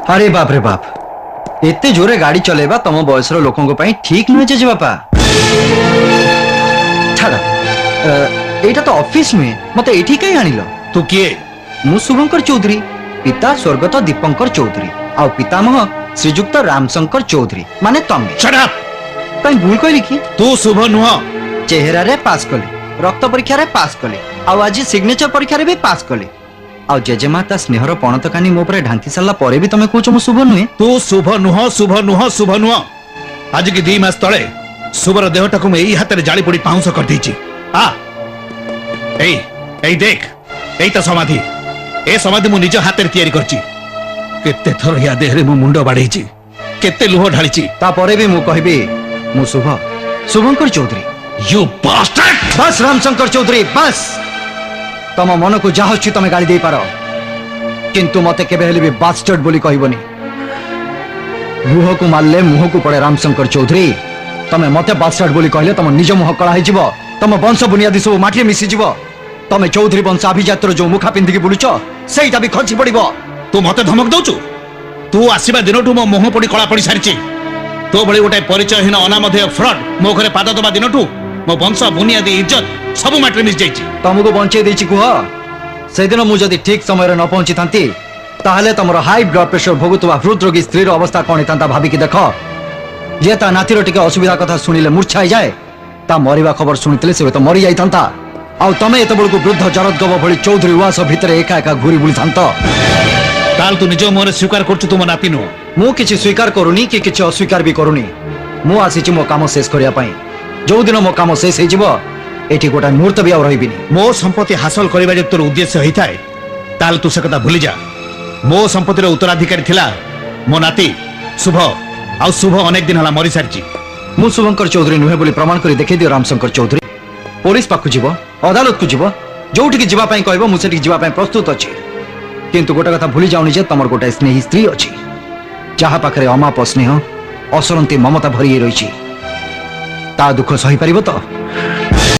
अरे बाप रे बाप एते जोरे गाड़ी चलेबा तम बयसर लोकंक पई ठीक नुहे जे बापा छाड़ा एटा तो ऑफिस नुहे मते एठी काई आनिलो तू किए मु शुभंकर चौधरी पिता स्वर्गत दीपंकर चौधरी आ पितामह श्रीजुक्त रामशंकर चौधरी माने तमे शट अप कहीं भूल कहली कि तू शुभ नुह चेहरा रे पास कले रक्त परीक्षा रे पास कले आ आज सिग्नेचर परीक्षा रे भी पास कले आ जेजेमा ता स्नेहर पणतकानी मो परे ढांकी साला परे भी तमे कहूछ मु शुभ नुहे तू शुभ नुह शुभ नुह शुभ नुह आज की 2 मास तले शुभर देहटाକୁ ମୁଁ ଏଇ ହାତରେ ଜାଳି ପୋଡ଼ି ପାଉଁଶ କରିଦେଇଛି आ एई देख एई तो समाधि ए समाधि मु निज हाथ तैयारी करछि केते थर या देहरे मु मुंड बाढैछि केते लुह ढालिछि ता परे भी मु कहबी मु शुभंकर चौधरी यू बास्टर्ड बस रामशंकर चौधरी बस तम मन को जहा अच्छी तमे गाली दे पार किंतु मते केबे हेले भी बास्टर्ड बोली कहबनी मुह को मारले मुह को पड़े रामशंकर चौधरी तमे मते बास्टर्ड बोली कहले तम निज मुह कला हिजिबो तम वंश बुनियादी सब माटी मिसी जीवो तमे चौधरी वंश अभिजातर जो मुखा पिंधिकी बुलुछ सेटा भी खसी पड़िबो तू मते धमक दउछु तू आसीबा दिनठू मो मुह पड़ी कला पड़ी सारिछि तो बळी गोटे परिचयहीन अनामधेय फ्रॉड मो घरे पाद दबा दिनठू मो वंश बुनियादी इज्जत सब माटी मिस जाइछि तुमको बंचे देछि कुह से दिन मु जदी ठीक समय रे न पहुंची थांती ताहले तमरो हाई ब्लड प्रेशर भोगुतवा हृदरोगी स्त्री रो अवस्था कोन तांता भाबी कि देखो जे ता नातीर टिके असुविधा कथा सुनिले मूर्छाई जाए ता मरिबा खबर सुनितले से तो मरि जाई थांता आ तमे एत बळकु वृद्ध जरदगव भଳି चौधरी उवास भितरे एका एका घुरी बुली थांत ताल तू निज मोरे स्वीकार करछु तुम नाती नो मु किछि स्वीकार करूनी कि किछि अस्वीकार भी करूनी मु आसीछि मो काम शेष करिया पई जो दिन मो काम शेष हे जिवो एठी गोटा मुहूर्त भी आ रहिबिनी मो संपत्ति हासिल करिबा जे तोर उद्देश्य होइथाय ताल तू से कथा भूली जा मो संपत्ति रो उत्तराधिकारी थिला मो नाती शुभ आ शुभ अनेक दिन हला मरि सारची मु शुभंकर चौधरी नुहे बोली प्रमाण करी देखै दियो रामशंकर चौधरी पुलिस पाखु जीव अदालत को जीव जोठी की जीवा पई कहबो मु सेठी जीवा पई प्रस्तुत अछि किंतु गोटा कथा भूली जाउनी जे तमर गोटा स्नेही स्त्री अछि जहा पाखरे अमाप स्नेह असरंती ममता भरी रहिछि ता दुख सही परिबो तो